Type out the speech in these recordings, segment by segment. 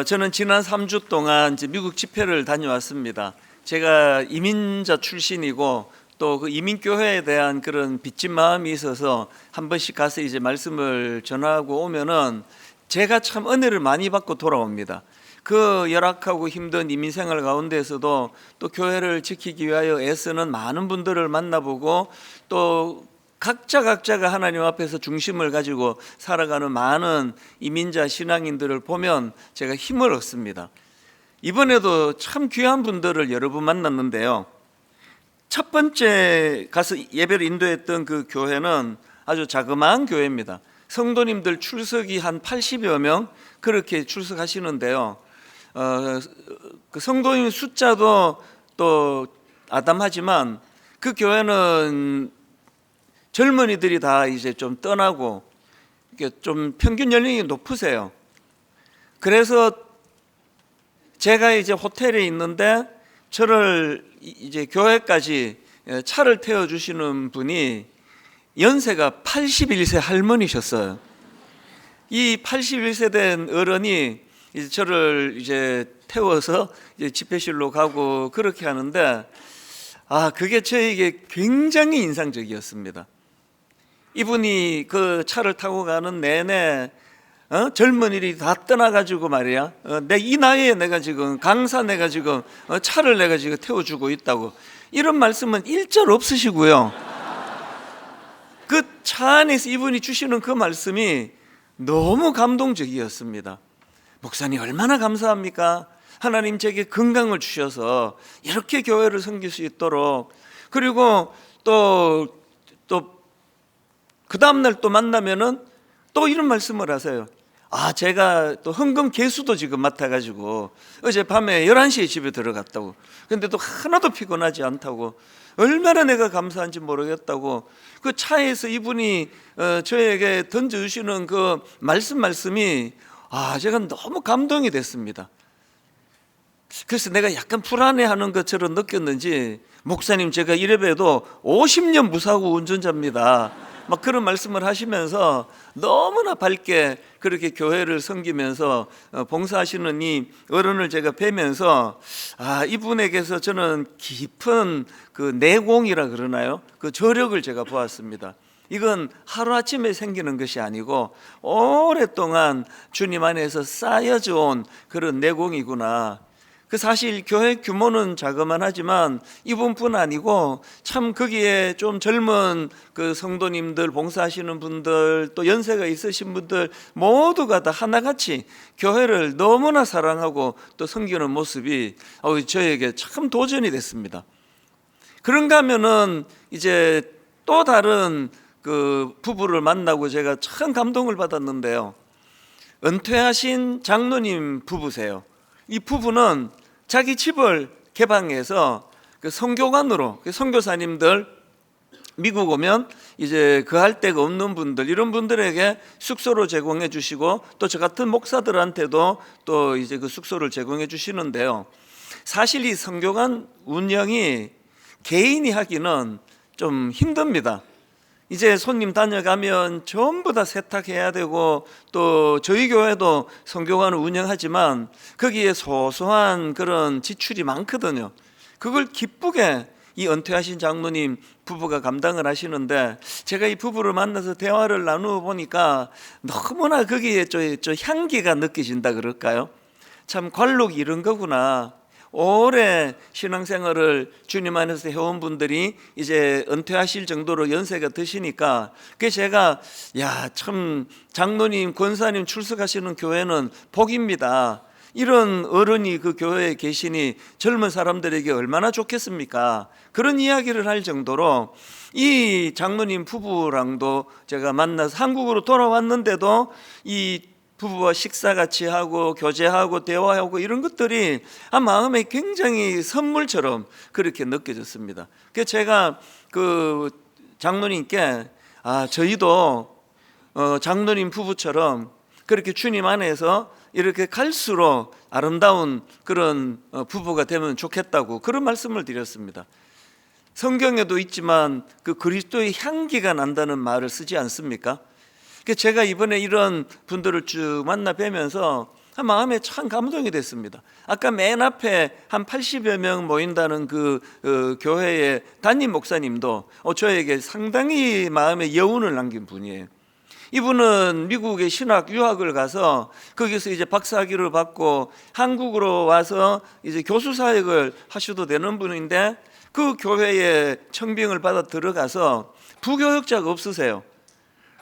저는 지난 3주 동안 이제 미국 집회를 다녀왔습니다. 제가 이민자 출신이고 또 그 이민교회에 대한 그런 빚진 마음이 있어서 한 번씩 가서 이제 말씀을 전하고 오면은 제가 참 은혜를 많이 받고 돌아옵니다. 그 열악하고 힘든 이민 생활 가운데에서도 또 교회를 지키기 위하여 애쓰는 많은 분들을 만나보고 또 각자가 하나님 앞에서 중심을 가지고 살아가는 많은 이민자 신앙인들을 보면 제가 힘을 얻습니다. 이번에도 참 귀한 분들을 여러 분 만났는데요. 첫 번째 가서 예배를 인도했던 그 교회는 아주 자그마한 교회입니다. 성도님들 출석이 한 80여 명 그렇게 출석하시는데요. 그 성도님 숫자도 또 아담하지만 그 교회는 젊은이들이 다 이제 좀 떠나고 좀 평균 연령이 높으세요. 그래서 제가 이제 호텔에 있는데 저를 이제 교회까지 차를 태워주시는 분이 연세가 81세 할머니셨어요. 이 81세 된 어른이 이제 저를 이제 태워서 이제 집회실로 가고 그렇게 하는데 그게 저에게 굉장히 인상적이었습니다. 이분이 그 차를 타고 가는 내내 젊은이들이 다 떠나가지고 말이야. 내 이 나이에 내가 지금 강사 내가 지금 차를 내가 지금 태워주고 있다고 이런 말씀은 일절 없으시고요. 그 차 안에서 이분이 주시는 그 말씀이 너무 감동적이었습니다. 목사님 얼마나 감사합니까? 하나님 제게 건강을 주셔서 이렇게 교회를 섬길 수 있도록 그리고 또 그 다음날 또 만나면은 또 이런 말씀을 하세요. 제가 또 헌금 개수도 지금 맡아가지고 어젯밤에 11시에 집에 들어갔다고. 근데 또 하나도 피곤하지 않다고. 얼마나 내가 감사한지 모르겠다고. 그 차에서 이분이 저에게 던져주시는 그 말씀이 제가 너무 감동이 됐습니다. 그래서 내가 약간 불안해하는 것처럼 느꼈는지 목사님 제가 이래봬도 50년 무사고 운전자입니다. 막 그런 말씀을 하시면서 너무나 밝게 그렇게 교회를 섬기면서 봉사하시는 이 어른을 제가 뵈면서 이분에게서 저는 깊은 그 내공이라 그러나요? 그 저력을 제가 보았습니다. 이건 하루아침에 생기는 것이 아니고 오랫동안 주님 안에서 쌓여져 온 그런 내공이구나. 그 사실 교회 규모는 자그만하지만 이분뿐 아니고 참 거기에 좀 젊은 그 성도님들 봉사하시는 분들 또 연세가 있으신 분들 모두가 다 하나같이 교회를 너무나 사랑하고 또 섬기는 모습이 저에게 참 도전이 됐습니다. 그런가 하면은 이제 또 다른 그 부부를 만나고 제가 참 감동을 받았는데요. 은퇴하신 장로님 부부세요. 이 부부는 자기 집을 개방해서 그 선교관으로 선교사님들 미국 오면 이제 거할 데가 없는 분들 이런 분들에게 숙소를 제공해 주시고 또 저 같은 목사들한테도 또 이제 그 숙소를 제공해 주시는데요. 사실 이 선교관 운영이 개인이 하기는 좀 힘듭니다. 이제 손님 다녀가면 전부 다 세탁해야 되고 또 저희 교회도 선교관을 운영하지만 거기에 소소한 그런 지출이 많거든요. 그걸 기쁘게 이 은퇴하신 장로님 부부가 감당을 하시는데 제가 이 부부를 만나서 대화를 나누어 보니까 너무나 거기에 저 향기가 느껴진다 그럴까요? 참 관록이 이런 거구나. 오래 신앙생활을 주님 안에서 해온 분들이 이제 은퇴하실 정도로 연세가 드시니까 그래서 제가 참 장로님 권사님 출석하시는 교회는 복입니다. 이런 어른이 그 교회에 계시니 젊은 사람들에게 얼마나 좋겠습니까? 그런 이야기를 할 정도로 이 장로님 부부랑도 제가 만나서 한국으로 돌아왔는데도 이 부부와 식사 같이 하고 교제하고 대화하고 이런 것들이 마음에 굉장히 선물처럼 그렇게 느껴졌습니다. 그래서 제가 그 장로님께 저희도 장로님 부부처럼 그렇게 주님 안에서 이렇게 갈수록 아름다운 그런 부부가 되면 좋겠다고 그런 말씀을 드렸습니다. 성경에도 있지만 그 그리스도의 향기가 난다는 말을 쓰지 않습니까? 제가 이번에 이런 분들을 쭉 만나 뵈면서 마음에 참 감동이 됐습니다. 아까 맨 앞에 한 80여 명 모인다는 그 교회의 담임 목사님도 저에게 상당히 마음에 여운을 남긴 분이에요. 이분은 미국에 신학 유학을 가서 거기서 이제 박사학위를 받고 한국으로 와서 이제 교수 사역을 하셔도 되는 분인데, 그 교회에 청빙을 받아 들어가서 부교역자가 없으세요.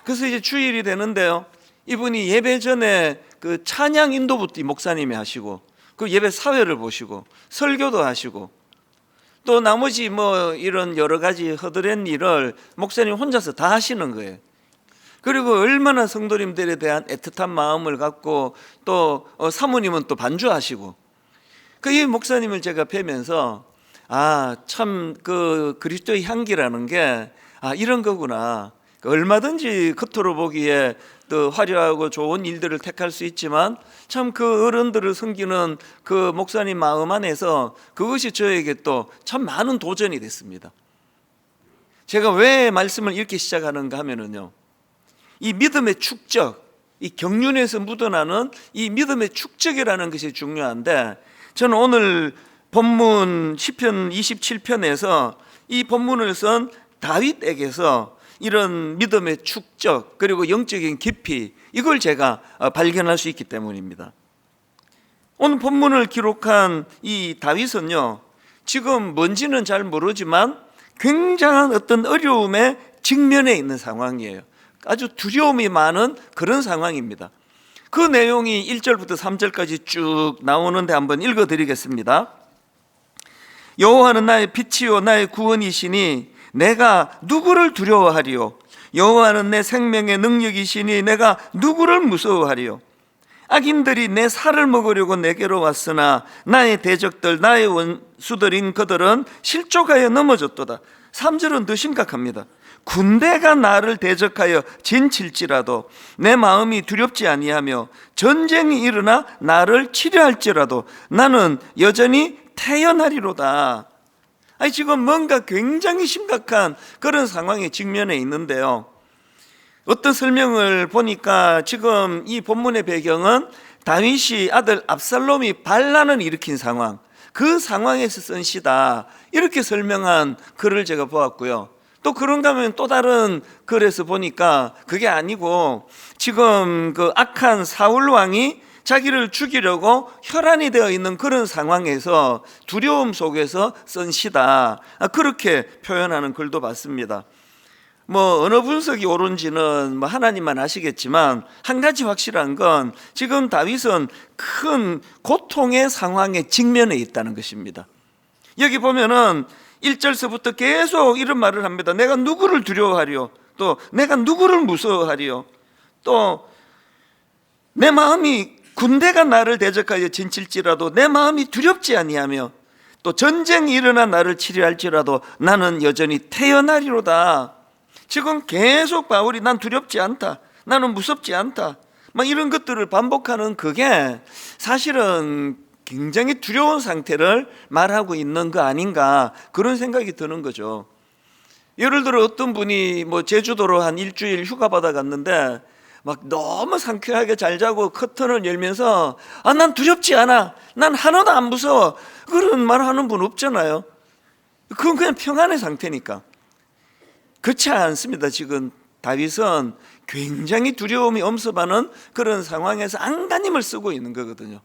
그래서 이제 주일이 되는데요, 이분이 예배 전에 그 찬양 인도부터 목사님이 하시고, 그 예배 사회를 보시고 설교도 하시고, 또 나머지 뭐 이런 여러 가지 허드렛 일을 목사님 혼자서 다 하시는 거예요. 그리고 얼마나 성도님들에 대한 애틋한 마음을 갖고, 또 사모님은 또 반주하시고, 그 이 목사님을 제가 뵈면서 참 그 그리스도의 향기라는 게 이런 거구나. 얼마든지 겉으로 보기에 또 화려하고 좋은 일들을 택할 수 있지만 참 그 어른들을 섬기는 그 목사님 마음 안에서 그것이 저에게 또 참 많은 도전이 됐습니다. 제가 왜 말씀을 이렇게 시작하는가 하면은요, 이 믿음의 축적, 이 경륜에서 묻어나는 이 믿음의 축적이라는 것이 중요한데, 저는 오늘 본문 시편 27편에서 이 본문을 쓴 다윗에게서 이런 믿음의 축적 그리고 영적인 깊이, 이걸 제가 발견할 수 있기 때문입니다. 오늘 본문을 기록한 이 다윗은요, 지금 뭔지는 잘 모르지만 굉장한 어떤 어려움에 직면해 있는 상황이에요. 아주 두려움이 많은 그런 상황입니다. 그 내용이 1절부터 3절까지 쭉 나오는데 한번 읽어드리겠습니다. 여호와는 나의 빛이요 나의 구원이시니 내가 누구를 두려워하리요? 여호와는 내 생명의 능력이시니 내가 누구를 무서워하리요? 악인들이 내 살을 먹으려고 내게로 왔으나 나의 대적들 나의 원수들인 그들은 실족하여 넘어졌도다. 3절은 더 심각합니다. 군대가 나를 대적하여 진칠지라도 내 마음이 두렵지 아니하며 전쟁이 일어나 나를 치려할지라도 나는 여전히 태연하리로다. 지금 뭔가 굉장히 심각한 그런 상황에 직면해 있는데요, 어떤 설명을 보니까 지금 이 본문의 배경은 다윗이 아들 압살롬이 반란을 일으킨 상황, 그 상황에서 쓴 시다, 이렇게 설명한 글을 제가 보았고요. 또 그런가 하면 또 다른 글에서 보니까 그게 아니고 지금 그 악한 사울 왕이 자기를 죽이려고 혈안이 되어 있는 그런 상황에서 두려움 속에서 쓴 시다, 그렇게 표현하는 글도 봤습니다. 뭐 어느 분석이 옳은지는 뭐 하나님만 아시겠지만, 한 가지 확실한 건 지금 다윗은 큰 고통의 상황에 직면해 있다는 것입니다. 여기 보면은 1절서부터 계속 이런 말을 합니다. 내가 누구를 두려워하리요? 또 내가 누구를 무서워하리요? 또 내 마음이 군대가 나를 대적하여 진칠지라도 내 마음이 두렵지 아니하며, 또 전쟁이 일어나 나를 치려할지라도 나는 여전히 태연하리로다. 지금 계속 바울이 난 두렵지 않다, 나는 무섭지 않다, 막 이런 것들을 반복하는 그게 사실은 굉장히 두려운 상태를 말하고 있는 거 아닌가, 그런 생각이 드는 거죠. 예를 들어 어떤 분이 뭐 제주도로 한 일주일 휴가 받아 갔는데 막 너무 상쾌하게 잘 자고 커튼을 열면서 난 두렵지 않아, 난 하나도 안 무서워, 그런 말 하는 분 없잖아요. 그건 그냥 평안의 상태니까. 그렇지 않습니다. 지금 다윗은 굉장히 두려움이 엄습하는 그런 상황에서 안간힘을 쓰고 있는 거거든요.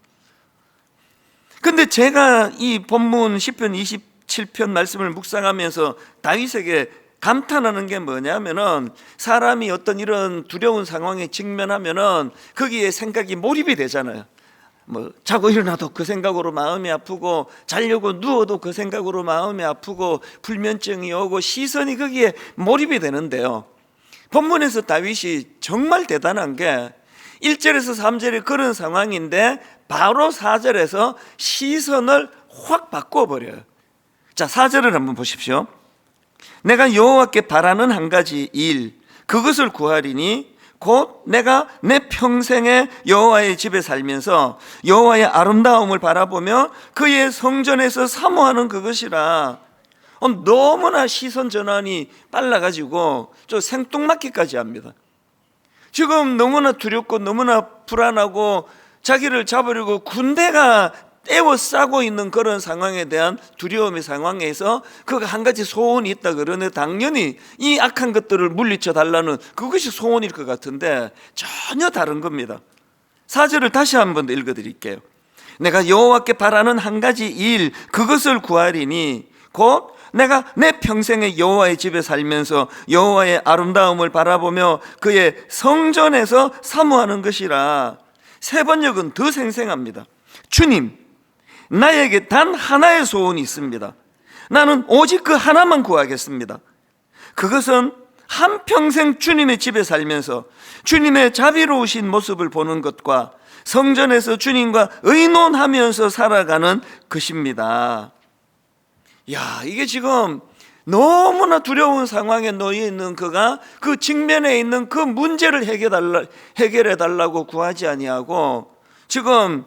근데 제가 이 본문 시편 27편 말씀을 묵상하면서 다윗에게 감탄하는 게 뭐냐면은, 사람이 어떤 이런 두려운 상황에 직면하면은 거기에 생각이 몰입이 되잖아요. 뭐 자고 일어나도 그 생각으로 마음이 아프고, 자려고 누워도 그 생각으로 마음이 아프고, 불면증이 오고 시선이 거기에 몰입이 되는데요, 본문에서 다윗이 정말 대단한 게 1절에서 3절이 그런 상황인데 바로 4절에서 시선을 확 바꿔버려요. 자, 4절을 한번 보십시오. 내가 여호와께 바라는 한 가지 일, 그것을 구하리니 곧 내가 내 평생에 여호와의 집에 살면서 여호와의 아름다움을 바라보며 그의 성전에서 사모하는 그것이라. 너무나 시선 전환이 빨라가지고 저 생뚱맞기까지 합니다. 지금 너무나 두렵고 너무나 불안하고 자기를 잡으려고 군대가 에워싸고 있는 그런 상황에 대한 두려움의 상황에서 그가 한 가지 소원이 있다 그러네. 당연히 이 악한 것들을 물리쳐 달라는 그것이 소원일 것 같은데 전혀 다른 겁니다. 4절을 다시 한번 더 읽어드릴게요. 내가 여호와께 바라는 한 가지 일, 그것을 구하리니 곧 내가 내 평생에 여호와의 집에 살면서 여호와의 아름다움을 바라보며 그의 성전에서 사모하는 것이라. 세 번역은 더 생생합니다. 주님, 나에게 단 하나의 소원이 있습니다. 나는 오직 그 하나만 구하겠습니다. 그것은 한평생 주님의 집에 살면서 주님의 자비로우신 모습을 보는 것과 성전에서 주님과 의논하면서 살아가는 것입니다. 야, 이게 지금 너무나 두려운 상황에 놓여 있는 그가 그 직면에 있는 그 문제를 해결해 달라고 구하지 아니하고 지금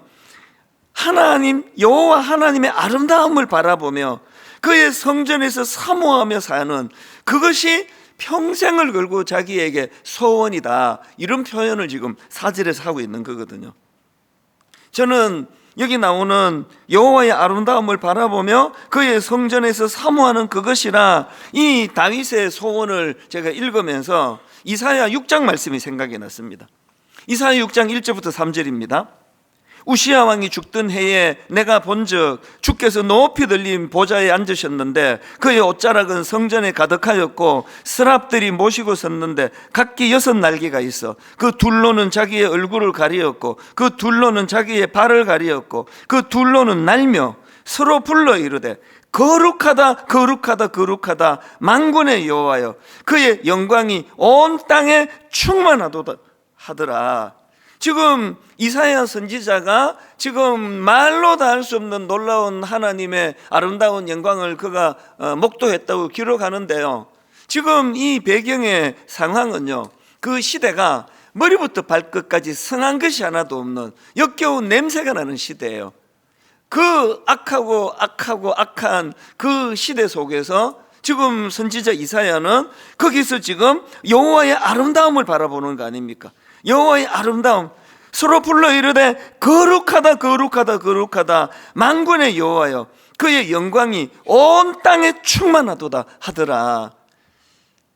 하나님, 여호와 하나님의 아름다움을 바라보며 그의 성전에서 사모하며 사는 그것이 평생을 걸고 자기에게 소원이다, 이런 표현을 지금 4절에서 하고 있는 거거든요. 저는 여기 나오는 여호와의 아름다움을 바라보며 그의 성전에서 사모하는 그것이라, 이 다윗의 소원을 제가 읽으면서 이사야 6장 말씀이 생각이 났습니다. 이사야 6장 1절부터 3절입니다. 우시야 왕이 죽던 해에 내가 본즉 주께서 높이 들린 보좌에 앉으셨는데 그의 옷자락은 성전에 가득하였고 스랍들이 모시고 섰는데 각기 6날개가 있어 그 둘로는 자기의 얼굴을 가리었고 그 둘로는 자기의 발을 가리었고 그 둘로는 날며 서로 불러 이르되 거룩하다 거룩하다 거룩하다 만군의 여호와여, 그의 영광이 온 땅에 충만하도다 하더라. 지금 이사야 선지자가 지금 말로 다 할 수 없는 놀라운 하나님의 아름다운 영광을 그가 목도했다고 기록하는데요, 지금 이 배경의 상황은요, 그 시대가 머리부터 발끝까지 성한 것이 하나도 없는 역겨운 냄새가 나는 시대예요. 그 악한 그 시대 속에서 지금 선지자 이사야는 거기서 지금 여호와의 아름다움을 바라보는 거 아닙니까? 여호와의 아름다움, 서로 불러 이르되 거룩하다 거룩하다 거룩하다 만군의 여호와여, 그의 영광이 온 땅에 충만하도다 하더라.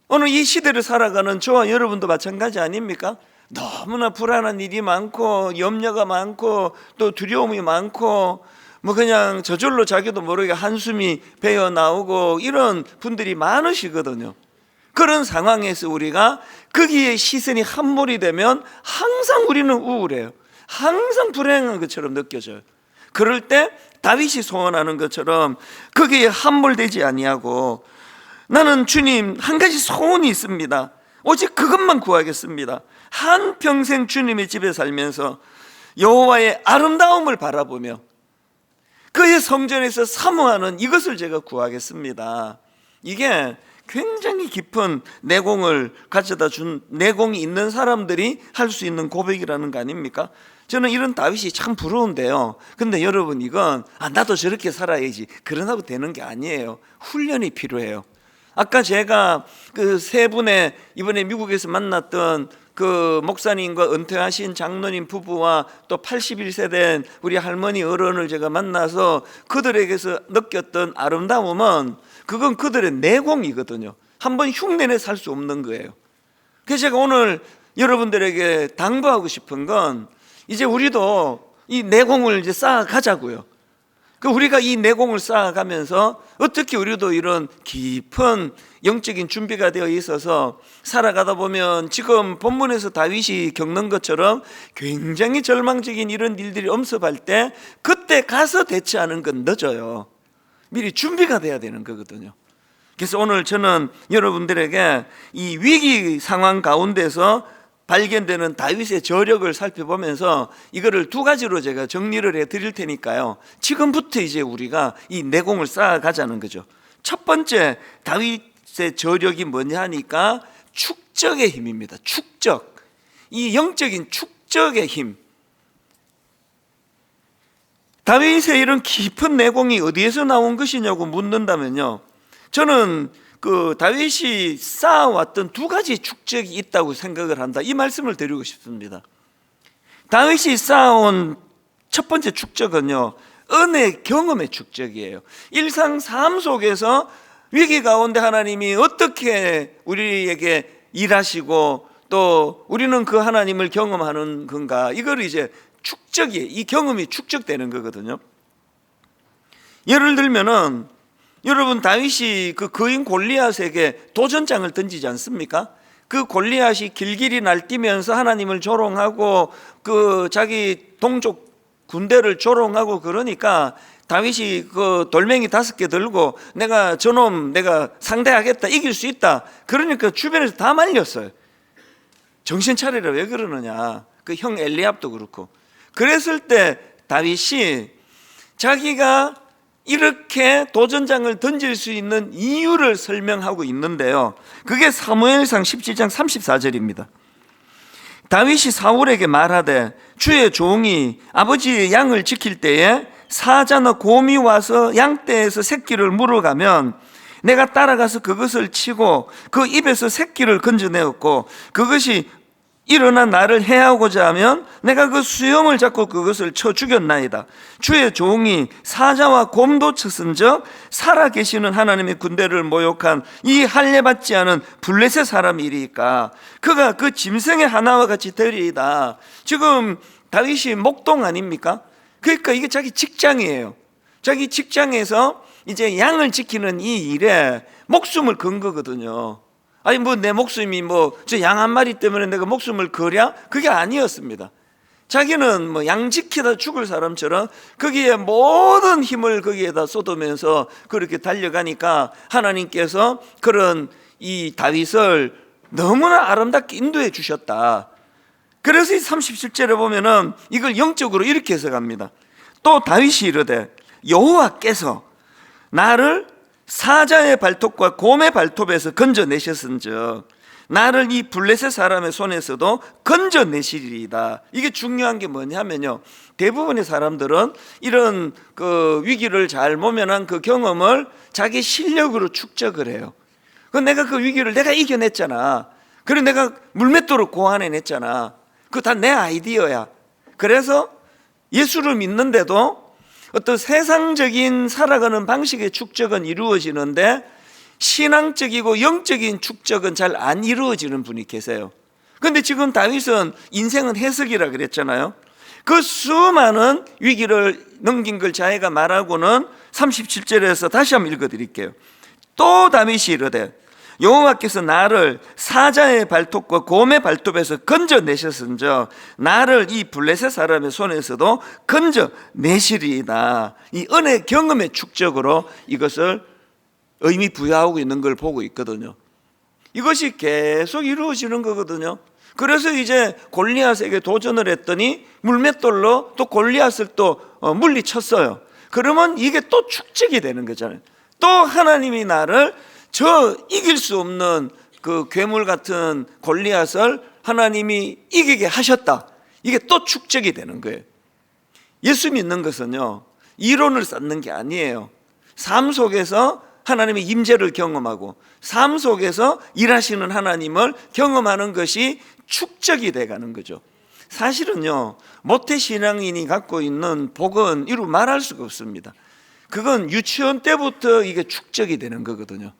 오늘 이 시대를 살아가는 저와 여러분도 마찬가지 아닙니까? 너무나 불안한 일이 많고 염려가 많고 또 두려움이 많고 뭐 그냥 저절로 자기도 모르게 한숨이 배어 나오고 이런 분들이 많으시거든요. 그런 상황에서 우리가 거기에 시선이 함몰이 되면 항상 우리는 우울해요. 항상 불행한 것처럼 느껴져요. 그럴 때 다윗이 소원하는 것처럼 거기에 함몰되지 아니하고, 나는 주님 한 가지 소원이 있습니다. 오직 그것만 구하겠습니다. 한평생 주님의 집에 살면서 여호와의 아름다움을 바라보며 그의 성전에서 사모하는 이것을 제가 구하겠습니다. 이게 굉장히 깊은 내공을 가져다 준, 내공이 있는 사람들이 할 수 있는 고백이라는 거 아닙니까? 저는 이런 다윗이 참 부러운데요, 근데 여러분 이건 나도 저렇게 살아야지 그러나도 되는 게 아니에요. 훈련이 필요해요. 아까 제가 그 세 분의 이번에 미국에서 만났던 그 목사님과 은퇴하신 장로님 부부와 또 81세 된 우리 할머니 어른을 제가 만나서 그들에게서 느꼈던 아름다움은 그건 그들의 내공이거든요. 한번 흉내내 살 수 없는 거예요. 그래서 제가 오늘 여러분들에게 당부하고 싶은 건, 이제 우리도 이 내공을 이제 쌓아가자고요. 그 우리가 이 내공을 쌓아가면서 어떻게 우리도 이런 깊은 영적인 준비가 되어 있어서 살아가다 보면 지금 본문에서 다윗이 겪는 것처럼 굉장히 절망적인 이런 일들이 엄습할 때 그때 가서 대처하는 건 늦어요. 미리 준비가 돼야 되는 거거든요. 그래서 오늘 저는 여러분들에게 이 위기 상황 가운데서 발견되는 다윗의 저력을 살펴보면서 이거를 두 가지로 제가 정리를 해 드릴 테니까요, 지금부터 이제 우리가 이 내공을 쌓아가자는 거죠. 첫 번째 다윗의 저력이 뭐냐 하니까 축적의 힘입니다. 축적, 이 영적인 축적의 힘. 다윗의 이런 깊은 내공이 어디에서 나온 것이냐고 묻는다면요, 저는 그 다윗이 쌓아왔던 두 가지 축적이 있다고 생각을 한다, 이 말씀을 드리고 싶습니다. 다윗이 쌓아온 첫 번째 축적은요, 은혜 경험의 축적이에요. 일상 삶 속에서 위기 가운데 하나님이 어떻게 우리에게 일하시고 또 우리는 그 하나님을 경험하는 건가, 이걸 이제 축적이, 이 경험이 축적되는 거거든요. 예를 들면은 여러분, 다윗이 그 거인 골리앗에게 도전장을 던지지 않습니까? 그 골리앗이 길길이 날뛰면서 하나님을 조롱하고 그 자기 동족 군대를 조롱하고 그러니까 다윗이 그 돌멩이 5개 들고 내가 저놈 내가 상대하겠다, 이길 수 있다, 그러니까 주변에서 다 말렸어요. 정신 차리라, 왜 그러느냐. 그 형 엘리압도 그렇고. 그랬을 때 다윗이 자기가 이렇게 도전장을 던질 수 있는 이유를 설명하고 있는데요, 그게 사무엘상 17장 34절입니다. 다윗이 사울에게 말하되 주의 종이 아버지의 양을 지킬 때에 사자나 곰이 와서 양떼에서 새끼를 물어가면 내가 따라가서 그것을 치고 그 입에서 새끼를 건져내었고 그것이 일어나 나를 해하고자 하면 내가 그 수염을 잡고 그것을 쳐 죽였나이다. 주의 종이 사자와 곰도 쳤은즉 살아계시는 하나님의 군대를 모욕한 이 할례받지 않은 블레셋 사람이리까 그가 그 짐승의 하나와 같이 되리이다. 지금 다윗이 목동 아닙니까? 그러니까 이게 자기 직장이에요. 자기 직장에서 이제 양을 지키는 이 일에 목숨을 건 거거든요. 아니 뭐 내 목숨이 뭐 저 양 한 마리 때문에 내가 목숨을 걸랴? 그게 아니었습니다. 자기는 뭐 양 지키다 죽을 사람처럼 거기에 모든 힘을 거기에다 쏟으면서 그렇게 달려가니까 하나님께서 그런 이 다윗을 너무나 아름답게 인도해 주셨다. 그래서 이 37절에 보면은 이걸 영적으로 이렇게 해석합니다. 또 다윗이 이르되 여호와께서 나를 사자의 발톱과 곰의 발톱에서 건져내셨은즉 나를 이 블레셋 사람의 손에서도 건져내시리이다. 이게 중요한 게 뭐냐면요, 대부분의 사람들은 이런 그 위기를 잘 모면한 그 경험을 자기 실력으로 축적을 해요. 내가 그 위기를 내가 이겨냈잖아, 그리고 내가 물맷돌을 고안해냈잖아, 그거 다 내 아이디어야. 그래서 예수를 믿는데도 어떤 세상적인 살아가는 방식의 축적은 이루어지는데 신앙적이고 영적인 축적은 잘 안 이루어지는 분이 계세요. 그런데 지금 다윗은 인생은 해석이라 그랬잖아요. 그 수많은 위기를 넘긴 걸 자기가 말하고는 37절에서 다시 한번 읽어드릴게요. 또 다윗이 이르되 여호와께서 나를 사자의 발톱과 곰의 발톱에서 건져내셨은즉 나를 이 블레셋 사람의 손에서도 건져내시리이다. 이 은혜 경험의 축적으로 이것을 의미 부여하고 있는 걸 보고 있거든요. 이것이 계속 이루어지는 거거든요. 그래서 이제 골리앗에게 도전을 했더니 물맷돌로 또 골리앗을 또 물리쳤어요. 그러면 이게 또 축적이 되는 거잖아요. 또 하나님이 나를 저 이길 수 없는 그 괴물 같은 골리앗을 하나님이 이기게 하셨다. 이게 또 축적이 되는 거예요. 예수 믿는 것은요, 이론을 쌓는 게 아니에요. 삶 속에서 하나님의 임재를 경험하고 삶 속에서 일하시는 하나님을 경험하는 것이 축적이 돼가는 거죠. 사실은요, 모태신앙인이 갖고 있는 복은 이루 말할 수가 없습니다. 그건 유치원 때부터 이게 축적이 되는 거거든요.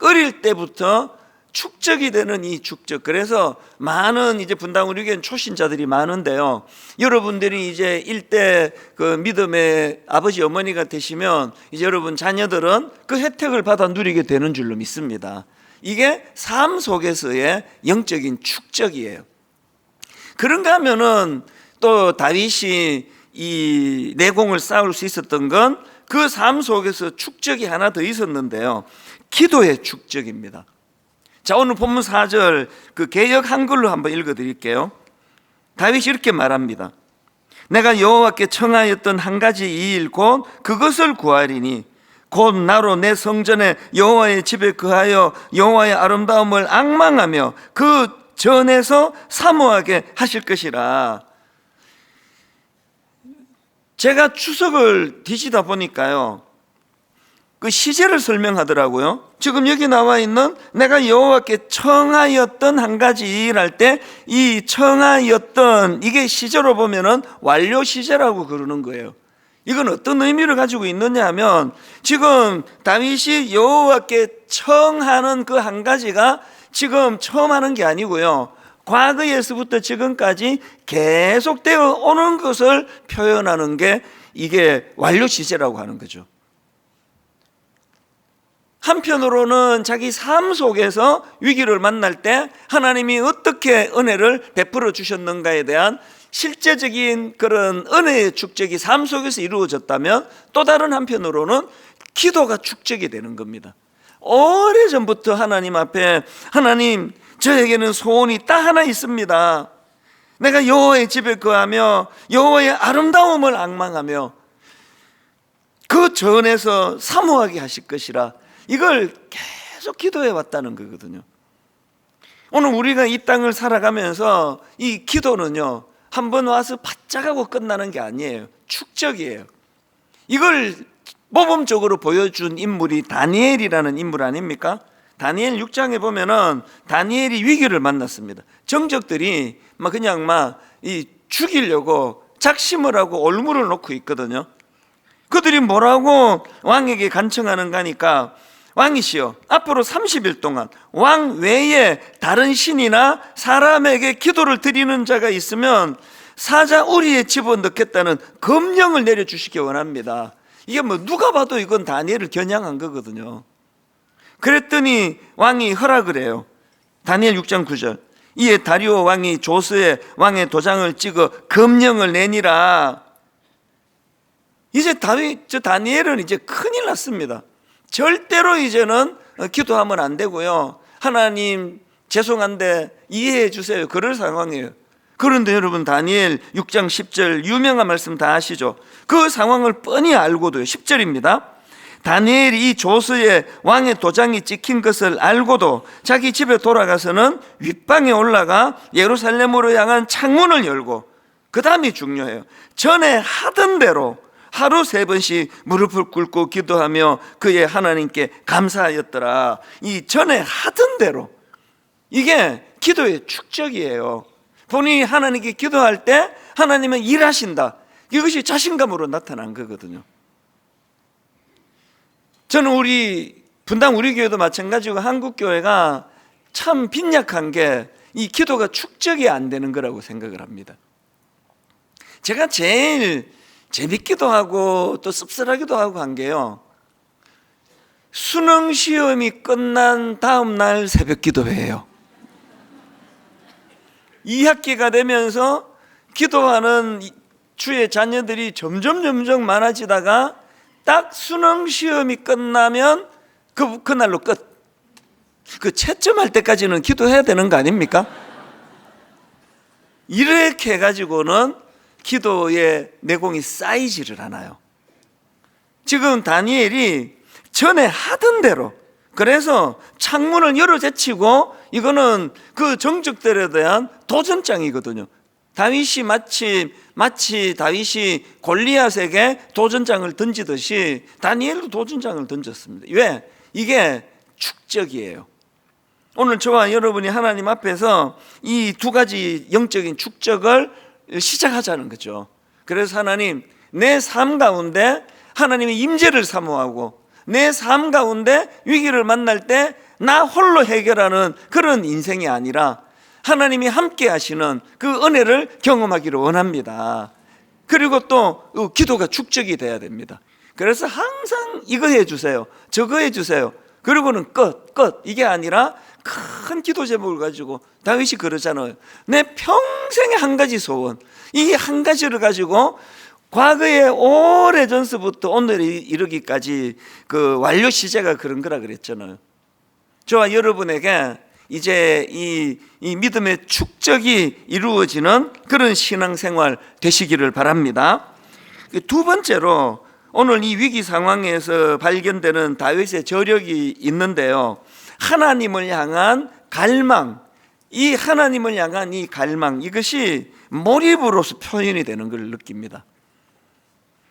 어릴 때부터 축적이 되는 이 축적. 그래서 많은 이제 분당 우리 교회는 초신자들이 많은데요, 여러분들이 이제 일대 그 믿음의 아버지 어머니가 되시면 이제 여러분 자녀들은 그 혜택을 받아 누리게 되는 줄로 믿습니다. 이게 삶 속에서의 영적인 축적이에요. 그런가 하면은 또 다윗이 이 내공을 쌓을 수 있었던 건 그 삶 속에서 축적이 하나 더 있었는데요, 기도의 축적입니다. 자, 오늘 본문 4절 그 개역 한글로 한번 읽어드릴게요. 다윗이 이렇게 말합니다. 내가 여호와께 청하였던 한 가지 이 일 곧 그것을 구하리니 곧 나로 내 성전에 여호와의 집에 거하여 여호와의 아름다움을 앙망하며 그 전에서 사모하게 하실 것이라. 제가 추석을 뒤지다 보니까요, 그 시제를 설명하더라고요. 지금 여기 나와 있는 내가 여호와께 청하였던 한 가지 일할 때 이 청하였던 이게 시제로 보면은 완료 시제라고 그러는 거예요. 이건 어떤 의미를 가지고 있느냐 하면 지금 다윗이 여호와께 청하는 그 한 가지가 지금 처음 하는 게 아니고요, 과거에서부터 지금까지 계속되어 오는 것을 표현하는 게 이게 완료 시제라고 하는 거죠. 한편으로는 자기 삶 속에서 위기를 만날 때 하나님이 어떻게 은혜를 베풀어 주셨는가에 대한 실제적인 그런 은혜의 축적이 삶 속에서 이루어졌다면, 또 다른 한편으로는 기도가 축적이 되는 겁니다. 오래전부터 하나님 앞에, 하나님 저에게는 소원이 딱 하나 있습니다. 내가 여호와의 집에 거하며 여호와의 아름다움을 앙망하며 그 전에서 사모하게 하실 것이라, 이걸 계속 기도해 왔다는 거거든요. 오늘 우리가 이 땅을 살아가면서 이 기도는요, 한번 와서 바짝하고 끝나는 게 아니에요. 축적이에요. 이걸 모범적으로 보여준 인물이 다니엘이라는 인물 아닙니까? 다니엘 6장에 보면은 다니엘이 위기를 만났습니다. 정적들이 그냥 죽이려고 작심을 하고 올무를 놓고 있거든요. 그들이 뭐라고 왕에게 간청하는가 하니까, 왕이시여, 앞으로 30일 동안 왕 외에 다른 신이나 사람에게 기도를 드리는 자가 있으면 사자 우리의 집어 넣겠다는 검령을 내려주시기 원합니다. 이게 누가 봐도 이건 다니엘을 겨냥한 거거든요. 그랬더니 왕이 허락을 해요. 다니엘 6장 9절. 이에 다리오 왕이 조서에 왕의 도장을 찍어 검령을 내니라. 이제 다니엘은 이제 큰일 났습니다. 절대로 이제는 기도하면 안 되고요, 하나님 죄송한데 이해해 주세요, 그럴 상황이에요. 그런데 여러분, 다니엘 6장 10절 유명한 말씀 다 아시죠? 그 상황을 뻔히 알고도요, 10절입니다. 다니엘이 이 조서에 왕의 도장이 찍힌 것을 알고도 자기 집에 돌아가서는 윗방에 올라가 예루살렘으로 향한 창문을 열고, 그 다음이 중요해요, 전에 하던 대로 하루 3번씩 무릎을 꿇고 기도하며 그의 하나님께 감사하였더라. 이 전에 하던 대로, 이게 기도의 축적이에요. 본인이 하나님께 기도할 때 하나님은 일하신다, 이것이 자신감으로 나타난 거거든요. 저는 분당 우리 교회도 마찬가지고 한국교회가 참 빈약한 게 이 기도가 축적이 안 되는 거라고 생각을 합니다. 제가 제일 재밌기도 하고 또 씁쓸하기도 하고 한 게요, 수능 시험이 끝난 다음 날 새벽 기도회예요. 2학기가 되면서 기도하는 주의 자녀들이 점점 많아지다가 딱 수능 시험이 끝나면 그날로 끝. 그 채점할 때까지는 기도해야 되는 거 아닙니까? 이렇게 해가지고는 기도의 내공이 쌓이지를 않아요. 지금 다니엘이 전에 하던 대로, 그래서 창문을 열어 제치고, 이거는 그 정적들에 대한 도전장이거든요. 다윗이 마치 다윗이 골리앗에게 도전장을 던지듯이 다니엘도 도전장을 던졌습니다. 왜? 이게 축적이에요. 오늘 저와 여러분이 하나님 앞에서 이 두 가지 영적인 축적을 시작하자는 거죠. 그래서 하나님, 내 삶 가운데 하나님의 임재를 사모하고, 내 삶 가운데 위기를 만날 때 나 홀로 해결하는 그런 인생이 아니라 하나님이 함께 하시는 그 은혜를 경험하기를 원합니다. 그리고 또 기도가 축적이 돼야 됩니다. 그래서 항상 이거 해주세요, 저거 해주세요, 그리고는 끝 이게 아니라 큰 기도 제목을 가지고, 다윗이 그러잖아요. 내 평생의 한 가지 소원, 이 한 가지를 가지고 과거에 오래전서부터 오늘에 이르기까지 그 완료 시제가 그런 거라 그랬잖아요. 저와 여러분에게 이제 이 믿음의 축적이 이루어지는 그런 신앙생활 되시기를 바랍니다. 두 번째로, 오늘 이 위기 상황에서 발견되는 다윗의 저력이 있는데요, 하나님을 향한 갈망, 이 하나님을 향한 이 갈망, 이것이 몰입으로서 표현이 되는 걸 느낍니다.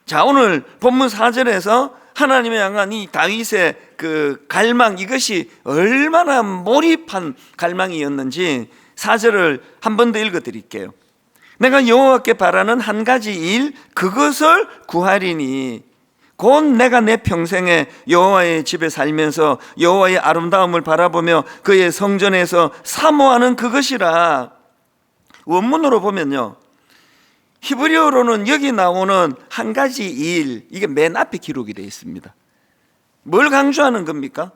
자, 오늘 본문 4절에서 하나님의 향한 이 다윗의 그 갈망, 이것이 얼마나 몰입한 갈망이었는지 4절을 한 번 더 읽어 드릴게요. 내가 여호와께 바라는 한 가지 일, 그것을 구하리니 곧 내가 내 평생에 여호와의 집에 살면서 여호와의 아름다움을 바라보며 그의 성전에서 사모하는 그것이라. 원문으로 보면요, 히브리어로는 여기 나오는 한 가지 일, 이게 맨 앞에 기록이 되어 있습니다. 뭘 강조하는 겁니까?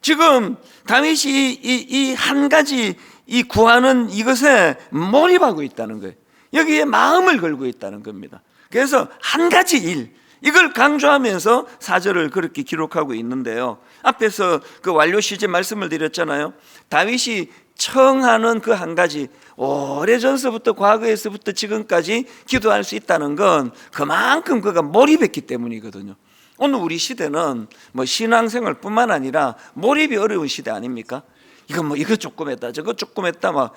지금 다윗이 이 한 가지 이 구하는 이것에 몰입하고 있다는 거예요. 여기에 마음을 걸고 있다는 겁니다. 그래서 한 가지 일, 이걸 강조하면서 4절을 그렇게 기록하고 있는데요, 앞에서 그 완료 시제 말씀을 드렸잖아요. 다윗이 청하는 그 한 가지, 오래전서부터 과거에서부터 지금까지 기도할 수 있다는 건 그만큼 그가 몰입했기 때문이거든요. 오늘 우리 시대는 뭐 신앙생활뿐만 아니라 몰입이 어려운 시대 아닙니까? 이거 조금 했다, 저거 조금 했다, 막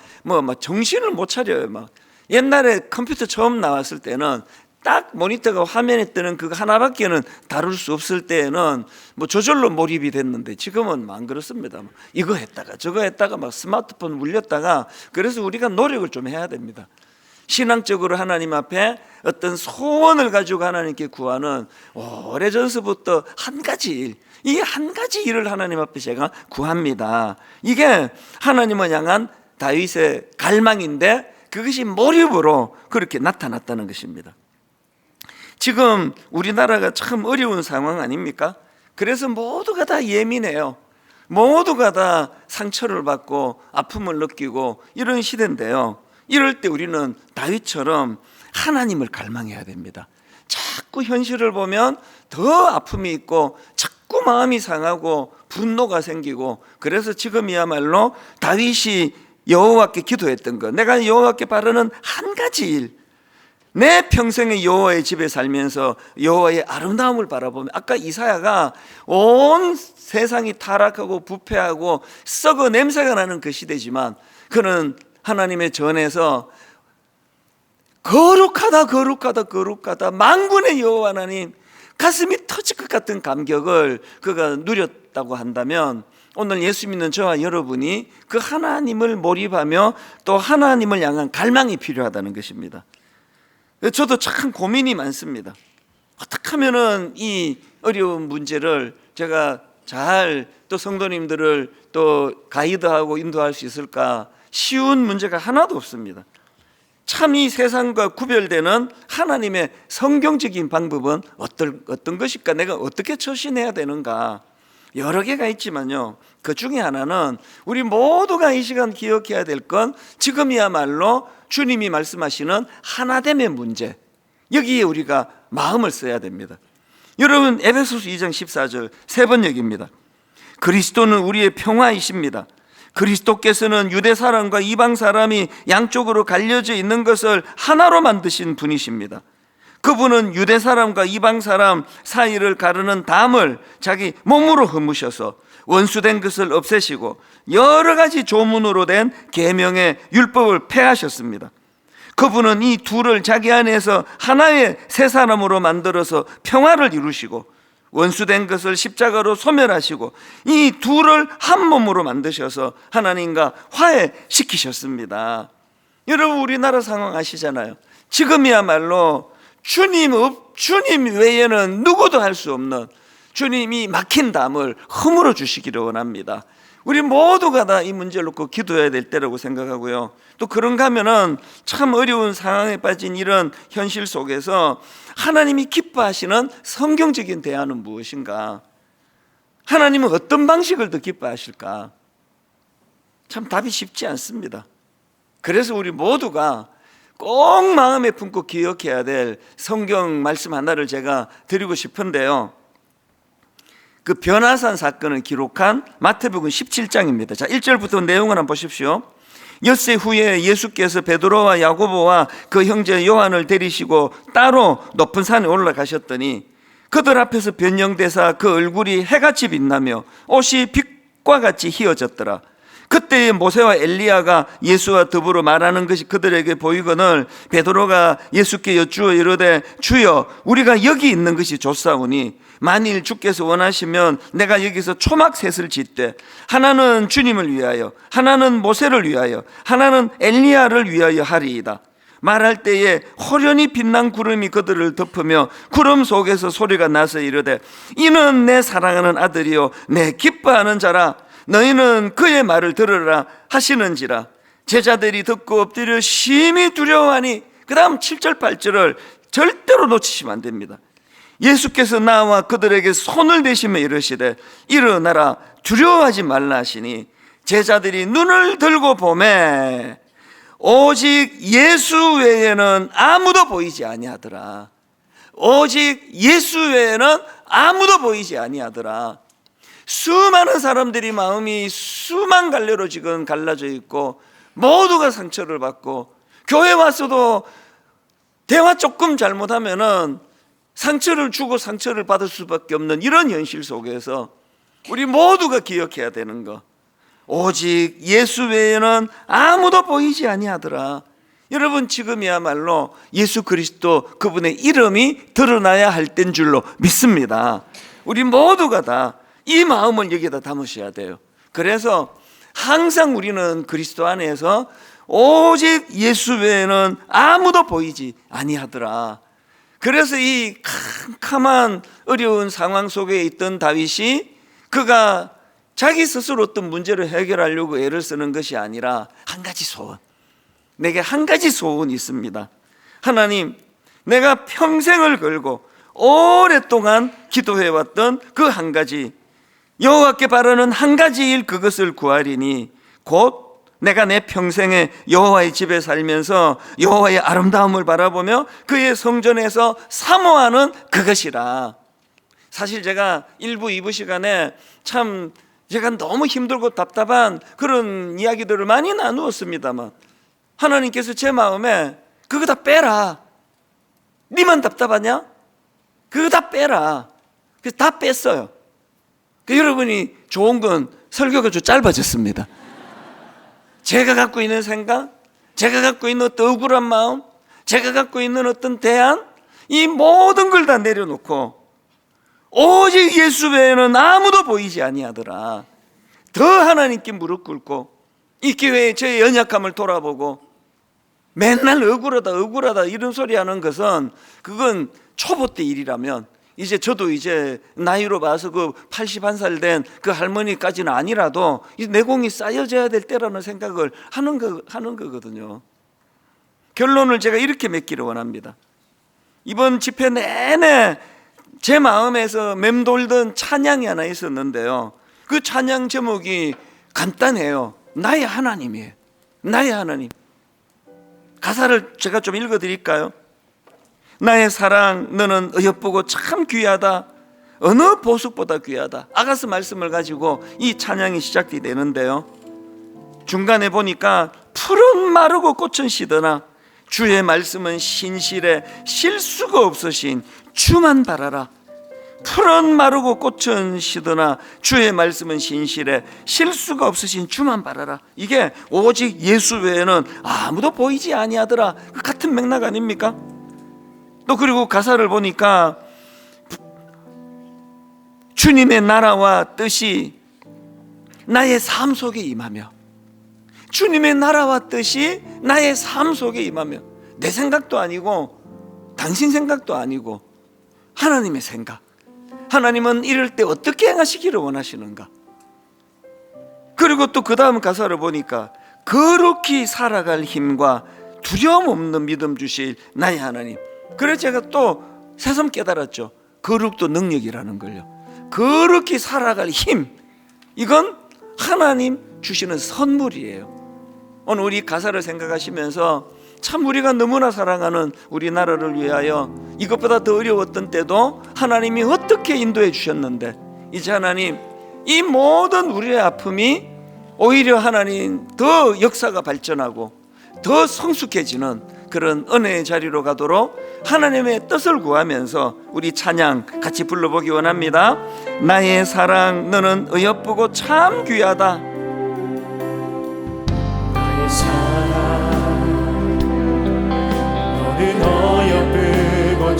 정신을 못 차려요. 막 옛날에 컴퓨터 처음 나왔을 때는 딱 모니터가 화면에 뜨는 그거 하나밖에는 다룰 수 없을 때에는 뭐 저절로 몰입이 됐는데, 지금은 안 그렇습니다. 이거 했다가 저거 했다가 막 스마트폰 울렸다가, 그래서 우리가 노력을 좀 해야 됩니다. 신앙적으로 하나님 앞에 어떤 소원을 가지고 하나님께 구하는, 오래전서부터 한 가지 일, 이 한 가지 일을 하나님 앞에 제가 구합니다. 이게 하나님을 향한 다윗의 갈망인데, 그것이 몰입으로 그렇게 나타났다는 것입니다. 지금 우리나라가 참 어려운 상황 아닙니까? 그래서 모두가 다 예민해요. 모두가 다 상처를 받고 아픔을 느끼고 이런 시대인데요, 이럴 때 우리는 다윗처럼 하나님을 갈망해야 됩니다. 자꾸 현실을 보면 더 아픔이 있고 자꾸 마음이 상하고 분노가 생기고, 그래서 지금이야말로 다윗이 여호와께 기도했던 것, 내가 여호와께 바라는 한 가지 일, 내 평생에 여호와의 집에 살면서 여호와의 아름다움을 바라보며, 아까 이사야가 온 세상이 타락하고 부패하고 썩어 냄새가 나는 그 시대지만 그는 하나님의 전에서 거룩하다 거룩하다 거룩하다, 만군의 여호와 하나님, 가슴이 터질 것 같은 감격을 그가 누렸다고 한다면, 오늘 예수 믿는 저와 여러분이 그 하나님을 몰입하며 또 하나님을 향한 갈망이 필요하다는 것입니다. 저도 참 고민이 많습니다. 어떻게 하면은 이 어려운 문제를 제가 잘 또 성도님들을 또 가이드하고 인도할 수 있을까? 쉬운 문제가 하나도 없습니다. 참 이 세상과 구별되는 하나님의 성경적인 방법은 어떤 것일까? 내가 어떻게 처신해야 되는가? 여러 개가 있지만요, 그 중에 하나는 우리 모두가 이 시간 기억해야 될 건, 지금이야말로 주님이 말씀하시는 하나됨의 문제, 여기에 우리가 마음을 써야 됩니다. 여러분, 에베소서 2장 14절 3번 얘기입니다. 그리스도는 우리의 평화이십니다. 그리스도께서는 유대 사람과 이방 사람이 양쪽으로 갈려져 있는 것을 하나로 만드신 분이십니다. 그분은 유대 사람과 이방 사람 사이를 가르는 담을 자기 몸으로 허무셔서 원수된 것을 없애시고 여러 가지 조문으로 된 계명의 율법을 폐하셨습니다. 그분은 이 둘을 자기 안에서 하나의 새 사람으로 만들어서 평화를 이루시고 원수된 것을 십자가로 소멸하시고 이 둘을 한 몸으로 만드셔서 하나님과 화해시키셨습니다. 여러분, 우리나라 상황 아시잖아요. 지금이야말로 주님 외에는 누구도 할 수 없는, 주님이 막힌 담을 허물어 주시기를 원합니다. 우리 모두가 다 이 문제를 놓고 기도해야 될 때라고 생각하고요. 또 그런가 하면은 참 어려운 상황에 빠진 이런 현실 속에서 하나님이 기뻐하시는 성경적인 대안은 무엇인가? 하나님은 어떤 방식을 더 기뻐하실까? 참 답이 쉽지 않습니다. 그래서 우리 모두가 꼭 마음에 품고 기억해야 될 성경 말씀 하나를 제가 드리고 싶은데요, 그 변화산 사건을 기록한 마태복음 17장입니다. 자, 1절부터 내용을 한번 보십시오. 엿새 후에 예수께서 베드로와 야고보와 그 형제 요한을 데리시고 따로 높은 산에 올라가셨더니 그들 앞에서 변형되사 그 얼굴이 해같이 빛나며 옷이 빛과 같이 희어졌더라. 그때의 모세와 엘리야가 예수와 더불어 말하는 것이 그들에게 보이거늘 베드로가 예수께 여쭈어 이르되 주여 우리가 여기 있는 것이 좋사오니 만일 주께서 원하시면 내가 여기서 초막셋을 짓되 하나는 주님을 위하여 하나는 모세를 위하여 하나는 엘리야를 위하여 하리이다. 말할 때에 호련히 빛난 구름이 그들을 덮으며 구름 속에서 소리가 나서 이르되 이는 내 사랑하는 아들이요 내 기뻐하는 자라 너희는 그의 말을 들으라 하시는지라. 제자들이 듣고 엎드려 심히 두려워하니 그 다음 7절 8절을 절대로 놓치시면 안 됩니다. 예수께서 나와 그들에게 손을 대시며 이르시되 일어나라 두려워하지 말라 하시니 제자들이 눈을 들고 보매 오직 예수 외에는 아무도 보이지 아니하더라. 오직 예수 외에는 아무도 보이지 아니하더라. 수많은 사람들이 마음이 수만 갈래로 지금 갈라져 있고 모두가 상처를 받고 교회 와서도 대화 조금 잘못하면은 상처를 주고 상처를 받을 수밖에 없는 이런 현실 속에서 우리 모두가 기억해야 되는 거, 오직 예수 외에는 아무도 보이지 아니하더라. 여러분 지금이야말로 예수 그리스도 그분의 이름이 드러나야 할 때인 줄로 믿습니다. 우리 모두가 다 이 마음을 여기다 담으셔야 돼요. 그래서 항상 우리는 그리스도 안에서 오직 예수 외에는 아무도 보이지 아니하더라. 그래서 이 캄캄한 어려운 상황 속에 있던 다윗이 그가 자기 스스로 어떤 문제를 해결하려고 애를 쓰는 것이 아니라 한 가지 소원, 내게 한 가지 소원이 있습니다. 하나님, 내가 평생을 걸고 오랫동안 기도해왔던 그 한 가지, 여호와께 바라는 한 가지 일, 그것을 구하리니 곧 내가 내 평생에 여호와의 집에 살면서 여호와의 아름다움을 바라보며 그의 성전에서 사모하는 그것이라. 사실 제가 1부, 2부 시간에 참 제가 너무 힘들고 답답한 그런 이야기들을 많이 나누었습니다만 하나님께서 제 마음에 그거 다 빼라. 니만 답답하냐? 그거 다 빼라. 그래서 다 뺐어요. 여러분이 좋은 건 설교가 좀 짧아졌습니다. 제가 갖고 있는 생각, 제가 갖고 있는 어떤 억울한 마음, 제가 갖고 있는 어떤 대안, 이 모든 걸 다 내려놓고 오직 예수 외에는 아무도 보이지 아니하더라. 더 하나님께 무릎 꿇고 이 기회에 저의 연약함을 돌아보고 맨날 억울하다 이런 소리 하는 것은 그건 초보 때 일이라면 이제 저도 이제 나이로 봐서 그 81살 된 그 할머니까지는 아니라도 이 내공이 쌓여져야 될 때라는 생각을 하는 거거든요. 결론을 제가 이렇게 맺기를 원합니다. 이번 집회 내내 제 마음에서 맴돌던 찬양이 하나 있었는데요. 그 찬양 제목이 간단해요. 나의 하나님이에요. 나의 하나님. 가사를 제가 좀 읽어드릴까요? 나의 사랑, 너는 어여쁘고 참 귀하다. 어느 보석보다 귀하다. 아가스 말씀을 가지고 이 찬양이 시작이 되는데요. 중간에 보니까 푸른 마르고 꽃은 시드나 주의 말씀은 신실해 쉴 수가 없으신 주만 바라라. 푸른 마르고 꽃은 시드나 주의 말씀은 신실해 쉴 수가 없으신 주만 바라라. 이게 오직 예수 외에는 아무도 보이지 아니하더라. 그 같은 맥락 아닙니까? 또 그리고 가사를 보니까 주님의 나라와 뜻이 나의 삶 속에 임하며, 주님의 나라와 뜻이 나의 삶 속에 임하며, 내 생각도 아니고 당신 생각도 아니고 하나님의 생각, 하나님은 이럴 때 어떻게 행하시기를 원하시는가. 그리고 또 그 다음 가사를 보니까 거룩히 살아갈 힘과 두려움 없는 믿음 주실 나의 하나님. 그래서 제가 또 새삼 깨달았죠. 거룩도 능력이라는 걸요. 거룩히 살아갈 힘, 이건 하나님 주시는 선물이에요. 오늘 우리 가사를 생각하시면서 참 우리가 너무나 사랑하는 우리나라를 위하여 이것보다 더 어려웠던 때도 하나님이 어떻게 인도해 주셨는데, 이제 하나님 이 모든 우리의 아픔이 오히려 하나님 더 역사가 발전하고 더 성숙해지는 그런 은혜의 자리로 가도록 하나님의 뜻을 구하면서 우리 찬양 같이 불러보기 원합니다. 나의 사랑, 너는 어여쁘고 참 귀하다.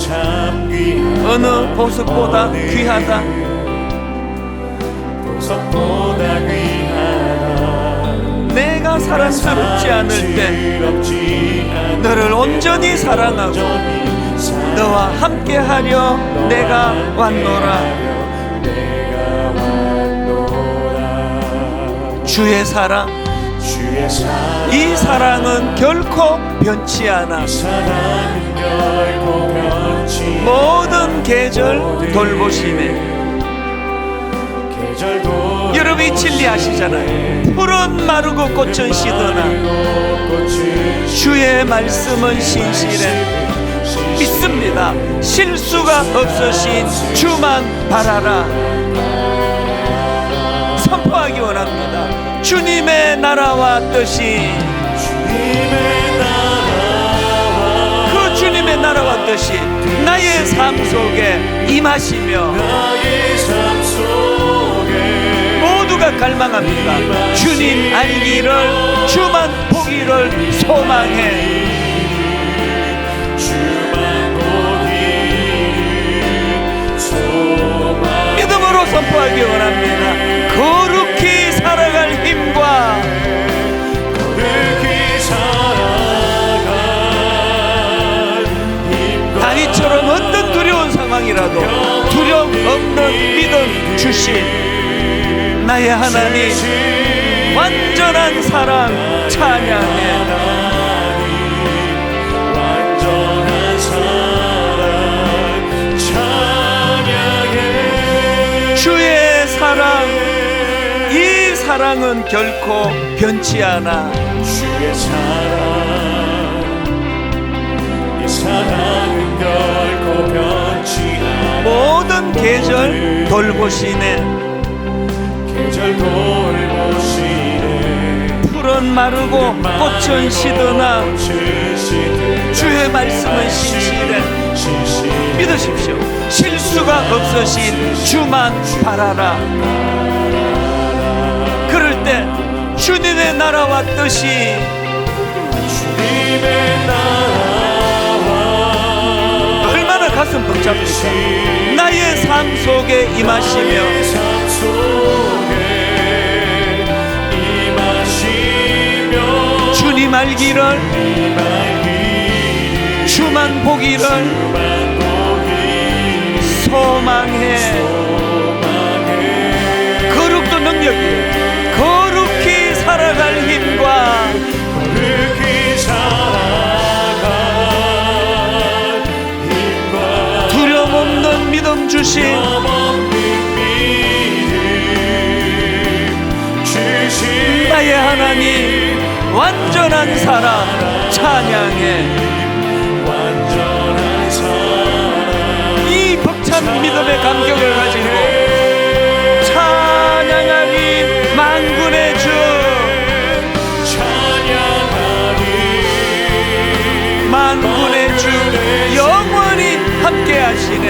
참 귀하다. 어느 보석보다 귀하다. 보석보다 귀하다. 내가 사랑스럽지 않을 때 너를 온전히 사랑하고 너와 함께하려 내가 왔노라. 주의 사랑, 이 사랑은 결코 변치 않아. 모든 계절 돌보시네. 여러분이 진리하시잖아요. 풀은 마르고 꽃은 시드나 주의 말씀은 신실해. 믿습니다. 실수가 없으신 주만 바라라. 선포하기 원합니다. 주님의 나라와 뜻이, 그 주님의 나라와 뜻이 나의 삶 속에 임하시며 모두가 갈망합니다. 주님 알기를, 주만 보기를 소망해. 믿음으로 선포하기 원합니다. 거룩히 살아갈 힘과 다윗처럼 어떤 두려운 상황이라도 두려움 없는 믿음 주신 나의 하나님, 완전한 사랑 찬양해. 주의 사랑, 이 사랑은 결코 변치 않아. 주의 사랑, 이 사랑은 결코 변치 않아. 모든 계절 돌보시네. 계절 돌보시네. 풀은 마르고 꽃은 시드나 주의 말씀은 신실해. 믿으십시오. 실수가 없으신 주만 바라라. 그럴 때 주님의 나라와 뜻이, 얼마나 가슴 벅찹니까? 나의 삶 속에 임하시며 주님 알기를, 주만 보기를 소망해. 거룩도 능력이에요. 거룩히 살아갈 힘과 두려움 없는 믿음 주신 나의 하나님, 완전한 사랑 찬양해. 이 벅찬 믿음의 감격을 가지고 찬양하리. 만군의 주, 만군의 주, 영원히 함께 하시네.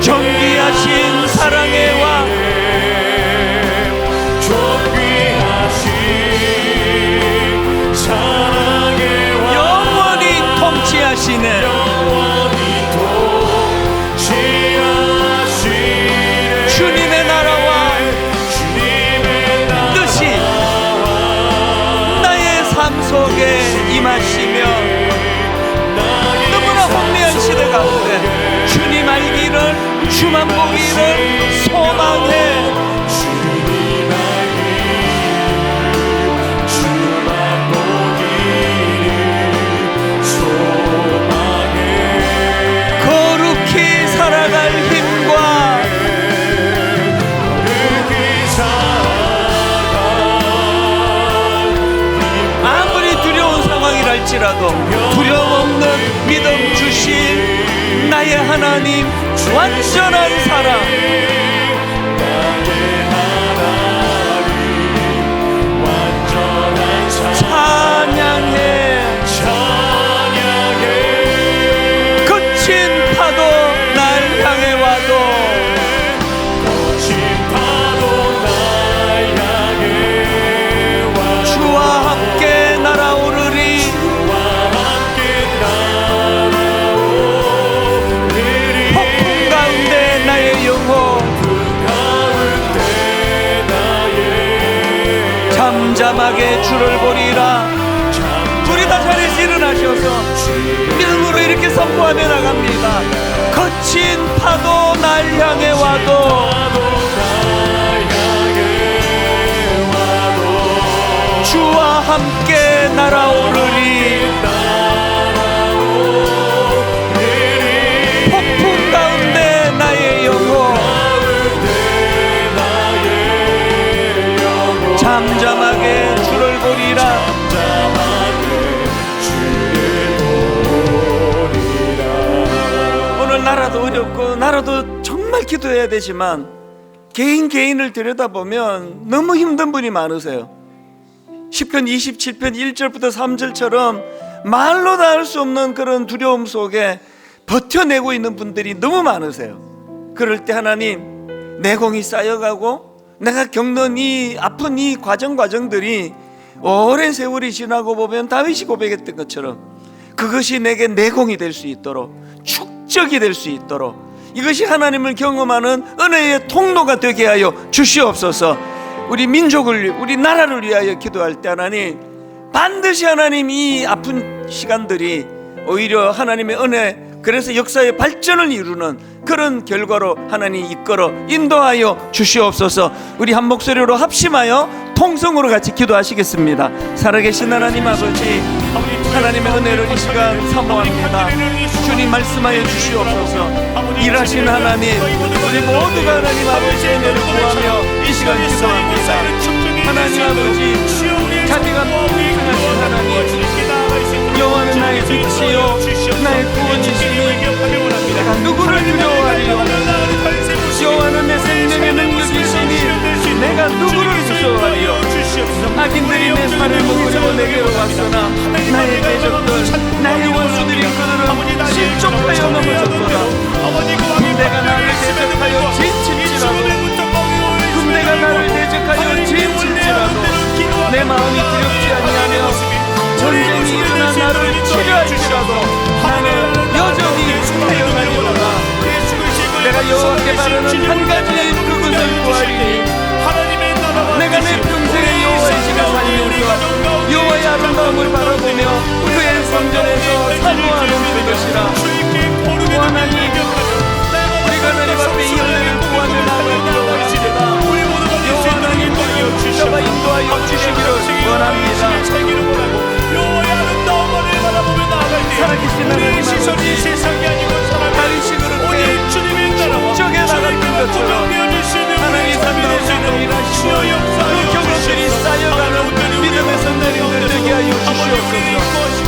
존귀하신 사랑의 왕, 영원히 통치하시네. 주님의 나라와 뜻이 나의 삶 속에 임하시며 너무나 혼미한 시대 가운데 주님 알기를, 주만 보기를 소망해. 거룩히 살아갈 힘과 아무리 두려운 상황이랄지라도 두려움 없는 믿음 주신 나의 하나님, 완전한 사랑, 찬양해. 거친 파도 날 향해 와도 주와 함께 날아오르리. 잠잠하게 주를 보리라. 우리 다 자리에서 일어나셔서 믿음으로 이렇게 선포하며 나갑니다. 거친 파도 날 향해 와도 주와 함께 날아오르리. 폭풍 가운데 나의 영혼 잠잠하게 주를 보리라. 오늘 나라도 어렵고 나라도 정말 기도해야 되지만 개인을 들여다보면 너무 힘든 분이 많으세요. 시편 27편 1절부터 3절처럼 말로 다 할 수 없는 그런 두려움 속에 버텨내고 있는 분들이 너무 많으세요. 그럴 때 하나님, 내공이 쌓여가고 내가 겪는 이 아픈 이 과정들이 오랜 세월이 지나고 보면 다윗이 고백했던 것처럼 그것이 내게 내공이 될 수 있도록, 축적이 될 수 있도록, 이것이 하나님을 경험하는 은혜의 통로가 되게 하여 주시옵소서. 우리 민족을, 우리 나라를 위하여 기도할 때 하나님, 반드시 하나님 이 아픈 시간들이 오히려 하나님의 은혜, 그래서 역사의 발전을 이루는 그런 결과로 하나님 이끌어 인도하여 주시옵소서. 우리 한 목소리로 합심하여 통성으로 같이 기도하시겠습니다. 살아계신 하나님 아버지, 하나님의 은혜를 이 시간 사모합니다. 주님 말씀하여 주시옵소서. 일하시는 하나님, 우리 모두가 하나님 아버지의 은혜를 구하며 이 시간 기도합니다. 하나님 아버지, 자비가 풍성하신 하나님, 여호와는 나의 빛이요 나의 구원이시니 내가 누구를 두려워하리요. 여호와는 내 생명의 능력이시니 내가 누구를 무서워하리요. 악인들이 내 살을 먹으려고 내게로 왔으나 나의 대적들, 나의 원수들인 그들은 실족하여 넘어졌도다. 군대가 나를 대적하여 진칠지라도, 군대가 나를 대적하여 진칠지라도 내 마음이 두렵지 아니하며 전쟁이 일어나 나를 치료할지라도 나는 여전히 태어나리로다. 내가 여호와께 바르는 한 가지 그것을 구하리니 내가 내 평생에 여호와의 집에 살면서 여호와의 아름다움을 바라보며 그의 성전에서 사모하는 그것이라. 오 하나님, 우리가 하나님 앞에 이 은혜를 구하며 나아가기로다. 여호와 하나님, 붙잡아 인도하여 주시기를 원합니다. 살아계신 하나님 아버지, 다윗이 그렇게 축적에 나갔던 것처럼 하나님 삶가운데 일하시며 그 경험들이 쌓여가는 믿음의 선배님들 되게 하여 주시옵소서.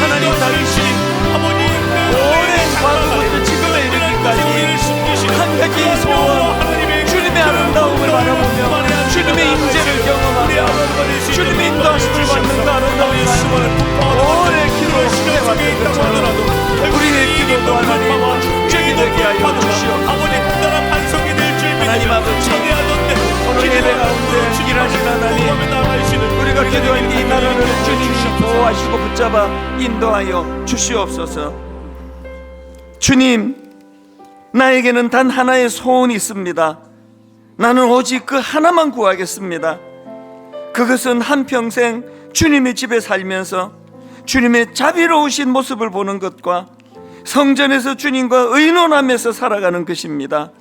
하나님, 다윗이 오랜 과거부터 지금에 이르기까지 한 가지 소원, 주님의 아름다움을 바라보며 주님의 임재를 경험하며 주님의 인도하심을 받는 그 아름다운 삶을 오래 기도해왔던 것처럼 우리의 기도도 하나님 축적이 되게 하여 주시옵소서. 하나님 아버지, 오늘 예배 가운데 일하신 하나님, 우리가 기도한 이 나라를 주님 보호하시고 붙잡아 인도하여 주시옵소서. 주님, 나에게는 단 하나의 소원이 있습니다. 나는 오직 그 하나만 구하겠습니다. 그것은 한평생 주님의 집에 살면서 주님의 자비로우신 모습을 보는 것과 성전에서 주님과 의논하면서 살아가는 것입니다.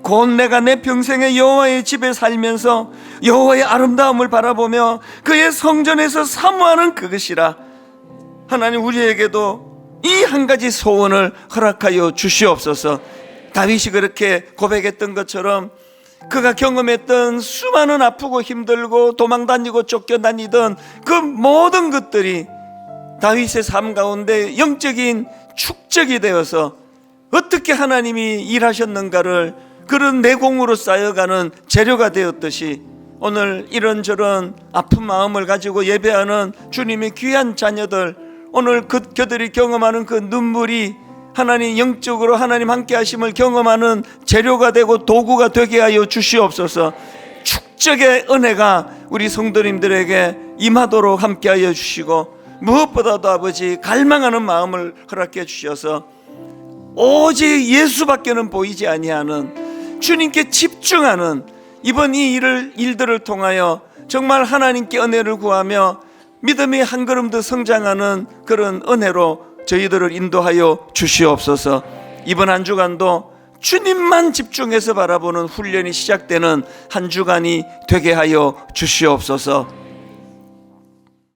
곧 내가 내 평생에 여호와의 집에 살면서 여호와의 아름다움을 바라보며 그의 성전에서 사모하는 그것이라. 하나님, 우리에게도 이 한 가지 소원을 허락하여 주시옵소서. 다윗이 그렇게 고백했던 것처럼 그가 경험했던 수많은 아프고 힘들고 도망다니고 쫓겨다니던 그 모든 것들이 다윗의 삶 가운데 영적인 축적이 되어서 어떻게 하나님이 일하셨는가를 그런 내공으로 쌓여가는 재료가 되었듯이 오늘 이런저런 아픈 마음을 가지고 예배하는 주님의 귀한 자녀들, 오늘 그들이 경험하는 그 눈물이 하나님 영적으로 하나님 함께 하심을 경험하는 재료가 되고 도구가 되게 하여 주시옵소서. 축적의 은혜가 우리 성도님들에게 임하도록 함께 하여 주시고, 무엇보다도 아버지 갈망하는 마음을 허락해 주셔서 오직 예수밖에는 보이지 아니하는 주님께 집중하는 이번 이 일들을 통하여 정말 하나님께 은혜를 구하며 믿음이 한 걸음 더 성장하는 그런 은혜로 저희들을 인도하여 주시옵소서. 이번 한 주간도 주님만 집중해서 바라보는 훈련이 시작되는 한 주간이 되게 하여 주시옵소서.